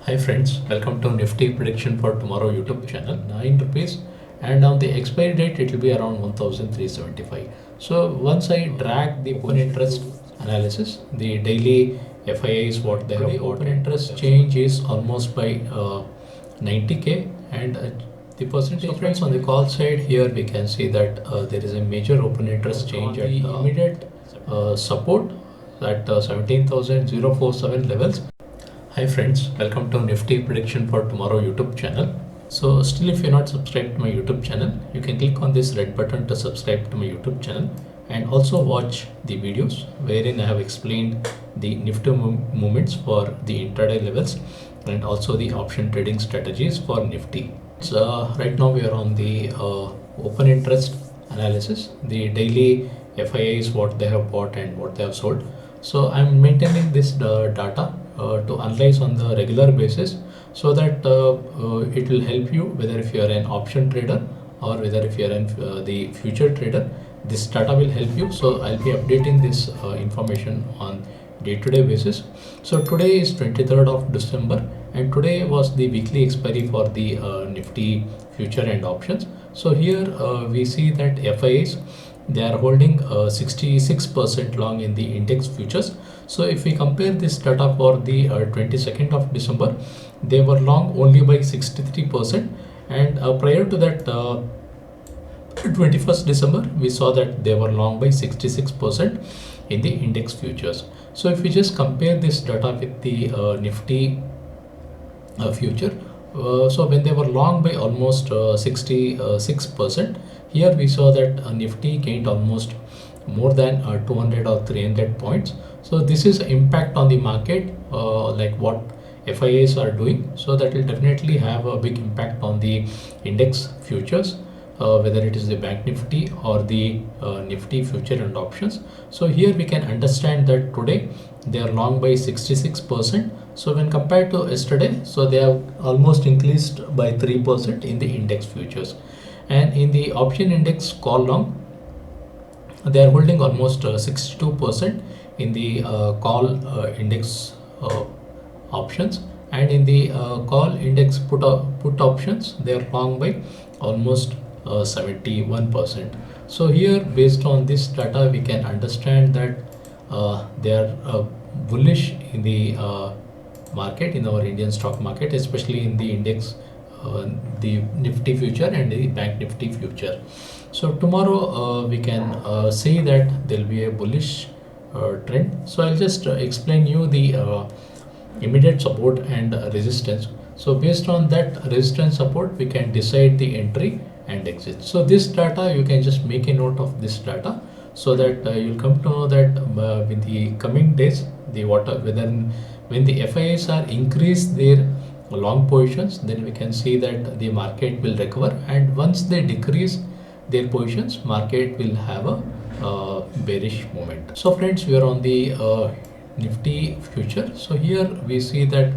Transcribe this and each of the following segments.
Hi friends, welcome to Nifty prediction for tomorrow YouTube channel. 9 rupees, and on the expiry date it will be around 1375. So once I drag the open interest analysis, the daily FII is what they have. The open interest change is almost by 90k, and the percentage. So friends, on the call side here we can see that there is a major open interest change at immediate support at 17,047 levels. Hi friends, welcome to Nifty prediction for tomorrow YouTube channel. So still, if you're not subscribed to my YouTube channel, you can click on this red button to subscribe to my YouTube channel, and also watch the videos wherein I have explained the Nifty movements for the intraday levels and also the option trading strategies for Nifty. So right now we are on the open interest analysis. The daily FII is what they have bought and what they have sold. So I'm maintaining this data to analyze on the regular basis, so that it will help you whether if you are an option trader or whether if you are the future trader. This data will help you. So I'll be updating this information on day-to-day basis. So today is 23rd of December, and today was the weekly expiry for the Nifty future and options. So here we see that FIIs, they are holding 66% long in the index futures. So if we compare this data for the 22nd of December, they were long only by 63%, and prior to that 21st December, we saw that they were long by 66% in the index futures. So if we just compare this data with the Nifty future, so when they were long by almost 66%, here we saw that Nifty gained almost more than 200 or 300 points. So this is impact on the market, like what FIAs are doing. So that will definitely have a big impact on the index futures, whether it is the Bank Nifty or the Nifty future and options. So here we can understand that today they are long by 66%. So when compared to yesterday, so they have almost increased by 3% in the index futures, and in the option index call long, they are holding almost 62% in the call index options, and in the call index put options, they are long by almost 71%. So here, based on this data, we can understand that they are bullish in the market, in our Indian stock market, especially in the index, the Nifty future and the Bank Nifty future. So tomorrow we can say that there will be a bullish trend. So I'll just explain you the immediate support and resistance. So based on that resistance support, we can decide the entry and exit. So this data, you can just make a note of this data, so that you'll come to know that with the coming days, the whether when the FIIs are increase their long positions, then we can see that the market will recover, and once they decrease their positions, market will have a bearish moment. So friends, we are on the Nifty future. So here we see that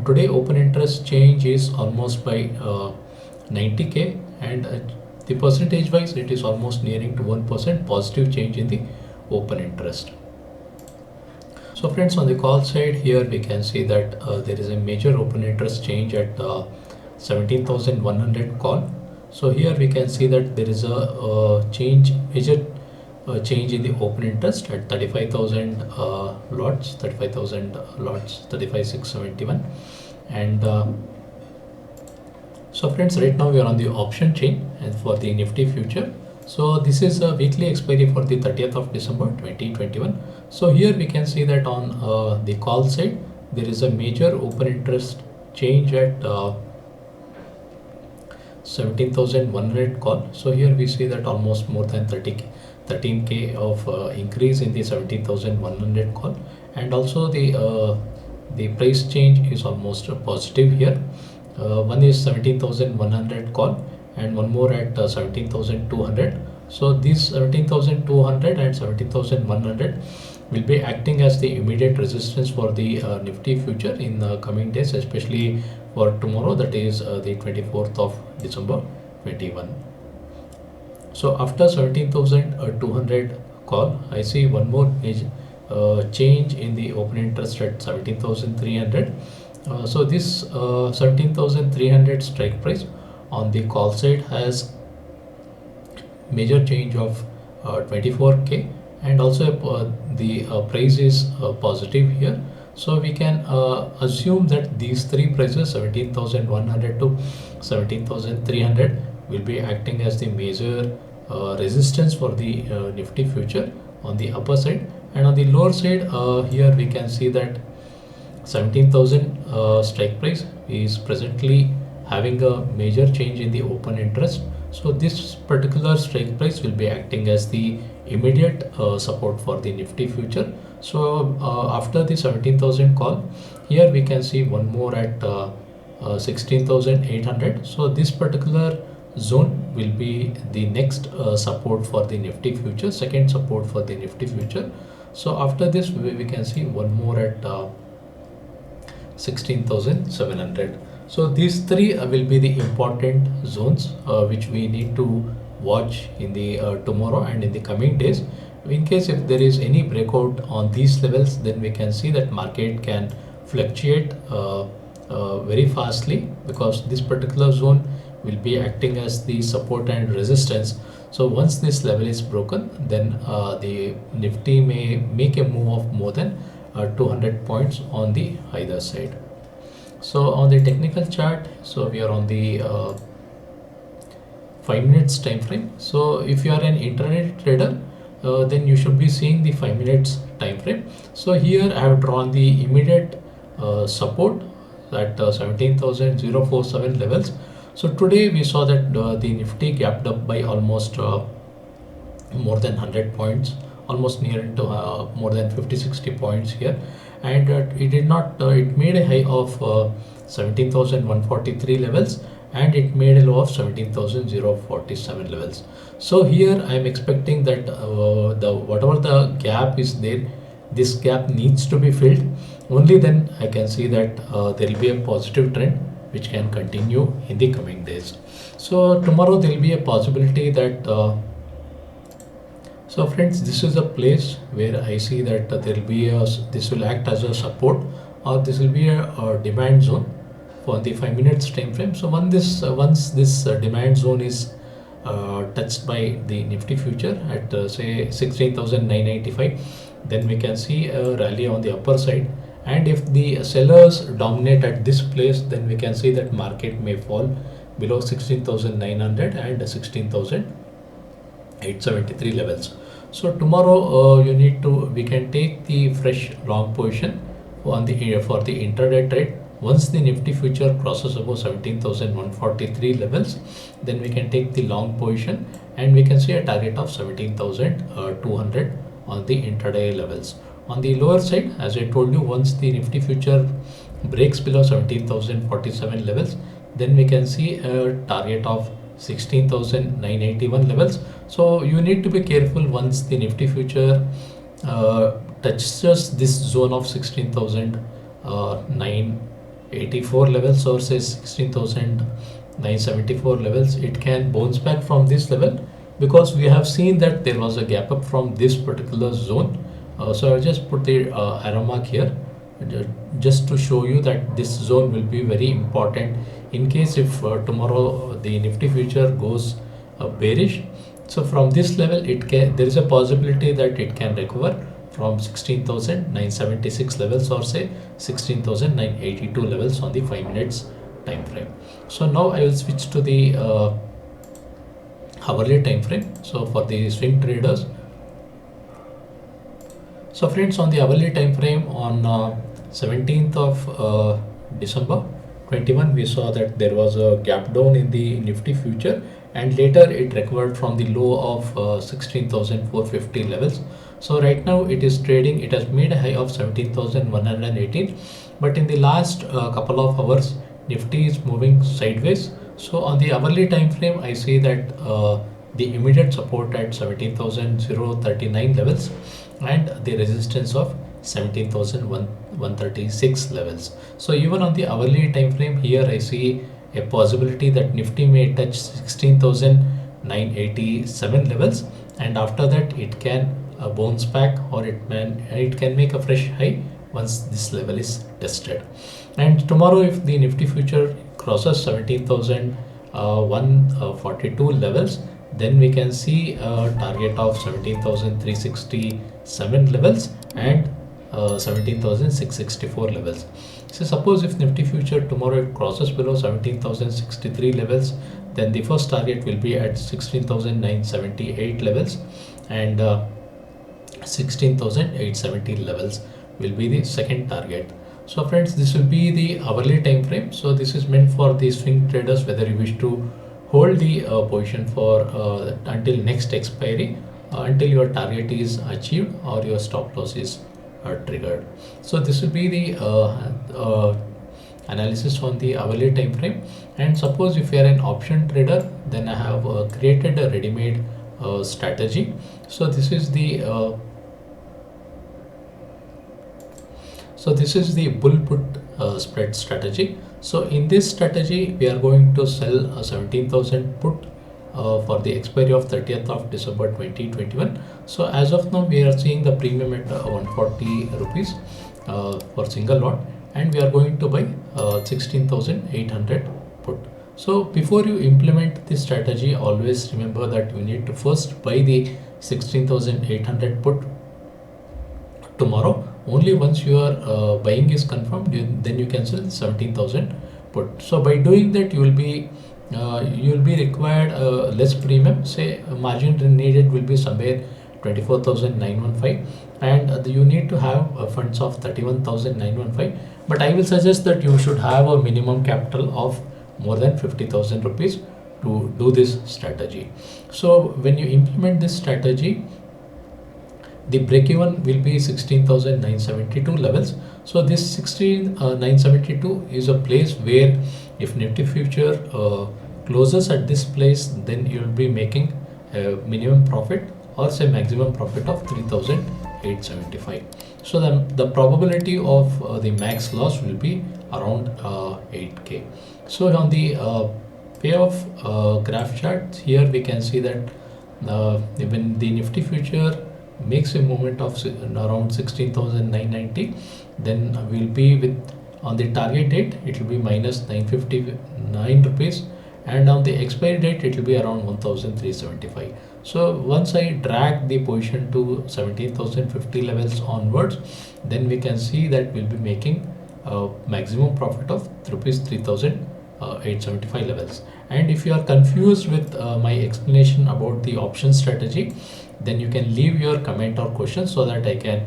today open interest change is almost by 90k, and the percentage wise it is almost nearing to 1% positive change in the open interest. So friends, on the call side here we can see that there is a major open interest change at 17,100 call. So here we can see that there is a major change in the open interest at 35,000 lots, 35,671, and so friends, right now we are on the option chain and for the Nifty future. So this is a weekly expiry for the 30th of December 2021. So here we can see that on the call side, there is a major open interest change at 17,100 call. So here we see that almost more than 13k of increase in the 17,100 call, and also the price change is almost positive here. One is 17,100 call and one more at 17,200. So these 17,200 and 17,100 will be acting as the immediate resistance for the Nifty future in the coming days, especially for tomorrow, that is the 24th of December 21. So after 17,200 call, I see one more change in the open interest at 17,300, So this 17,300 strike price on the call side has major change of 24k, and also the price is positive here. So we can assume that these three prices, 17,100 to 17,300, will be acting as the major resistance for the Nifty future on the upper side. And on the lower side, here we can see that 17,000 strike price is presently having a major change in the open interest. So this particular strike price will be acting as the immediate support for the Nifty future. So after the 17,000 call, here we can see one more at 16,800. So this particular zone will be the next support for the Nifty future, second support for the Nifty future. So after this, we can see one more at 16,700. So these three will be the important zones which we need to watch in the tomorrow and in the coming days. In case if there is any breakout on these levels, then we can see that market can fluctuate very fastly, because this particular zone will be acting as the support and resistance. So once this level is broken, then the Nifty may make a move of more than 200 points on the either side. So on the technical chart, so we are on the 5 minutes time frame. So if you are an intraday trader, then you should be seeing the 5 minutes time frame. So here I have drawn the immediate support at 17,047 levels. So today we saw that the Nifty gapped up by almost more than 100 points, almost near to more than 50-60 points here, and it did not it made a high of 17,143 levels, and it made a low of 17,047 levels. So here I am expecting that the whatever the gap is there, this gap needs to be filled. Only then I can see that there will be a positive trend which can continue in the coming days. So tomorrow there will be a possibility that so friends, this is a place where I see that there will be this will act as a support, or this will be a demand zone for the 5 minutes time frame. So once this demand zone is touched by the Nifty future at say 16,995, then we can see a rally on the upper side. And if the sellers dominate at this place, then we can see that market may fall below 16,900 and 16,873 levels. So tomorrow we can take the fresh long position on the for the intraday trade. Once the Nifty future crosses above 17,143 levels, then we can take the long position, and we can see a target of 17,200 on the intraday levels. On the lower side, as I told you, once the Nifty future breaks below 17,047 levels, then we can see a target of 16,981 levels. So you need to be careful once the Nifty future touches this zone of 16,984 levels, or say 16,974 levels. It can bounce back from this level, because we have seen that there was a gap up from this particular zone. So I'll just put the arrow mark here just to show you that this zone will be very important in case if tomorrow the Nifty future goes bearish. So from this level, there is a possibility that it can recover from 16,976 levels, or say 16,982 levels on the 5 minutes time frame. So now I will switch to the hourly time frame. So for the swing traders, so friends, on the hourly time frame on 17th of December 21, we saw that there was a gap down in the Nifty future, and later it recovered from the low of 16,450 levels. So right now it is trading, it has made a high of 17,118, but in the last couple of hours, Nifty is moving sideways. So on the hourly time frame, I see that the immediate support at 17,039 levels, and the resistance of 17,136 levels. So even on the hourly time frame, here I see a possibility that Nifty may touch 16,987 levels, and after that it can bounce back, or it can make a fresh high once this level is tested. And tomorrow, if the Nifty future crosses 17,142 levels, then we can see a target of 17,367 levels and 17,664 levels. So suppose if Nifty future tomorrow it crosses below 17,063 levels, then the first target will be at 16,978 levels, and 16,870 levels will be the second target. So friends, this will be the hourly time frame. So this is meant for the swing traders, whether you wish to hold the position for until next expiry, until your target is achieved or your stop loss is triggered. So this will be the analysis on the hourly time frame. And suppose if you are an option trader, then I have created a ready-made strategy. So this is the bull put spread strategy. So in this strategy, we are going to sell 17,000 put for the expiry of 30th of December 2021. So as of now, we are seeing the premium at 140 rupees for single lot, and we are going to buy 16,800 put. So before you implement this strategy, always remember that you need to first buy the 16,800 put tomorrow. Only once your buying is confirmed, then you can sell 17,000 put. So by doing that, you will be required less premium. Say margin needed will be somewhere 24,915, and you need to have funds of 31,915. But I will suggest that you should have a minimum capital of more than 50,000 rupees to do this strategy. So when you implement this strategy, the break-even will be 16,972 levels. So this 16,972 is a place where if Nifty future closes at this place, then you will be making a minimum profit or say maximum profit of 3,875. So the probability of the max loss will be around 8k. So on the payoff graph chart here, we can see that when the Nifty future makes a movement of around 16,990, then we'll be with, on the target date it will be minus 959 rupees, and on the expiry date it will be around 1,375. So once I drag the position to 17,050 levels onwards, then we can see that we'll be making a maximum profit of rupees 3,875 levels. And if you are confused with my explanation about the option strategy, then you can leave your comment or question so that I can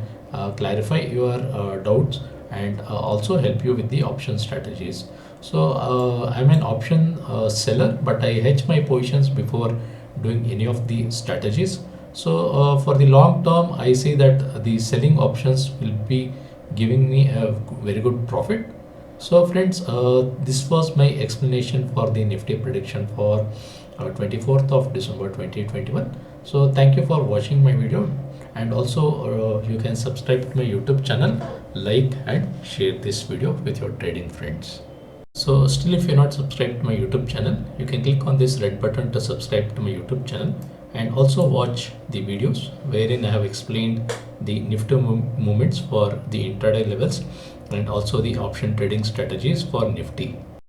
clarify your doubts and also help you with the option strategies. So I'm an option seller, but I hedge my positions before doing any of the strategies. So for the long term, I see that the selling options will be giving me a very good profit. So friends, this was my explanation for the Nifty prediction for 24th of December 2021. So thank you for watching my video, and also you can subscribe to my YouTube channel, like and share this video with your trading friends. So still, if you're not subscribed to my YouTube channel, you can click on this red button to subscribe to my YouTube channel, and also watch the videos wherein I have explained the Nifty movements for the intraday levels and also the option trading strategies for Nifty.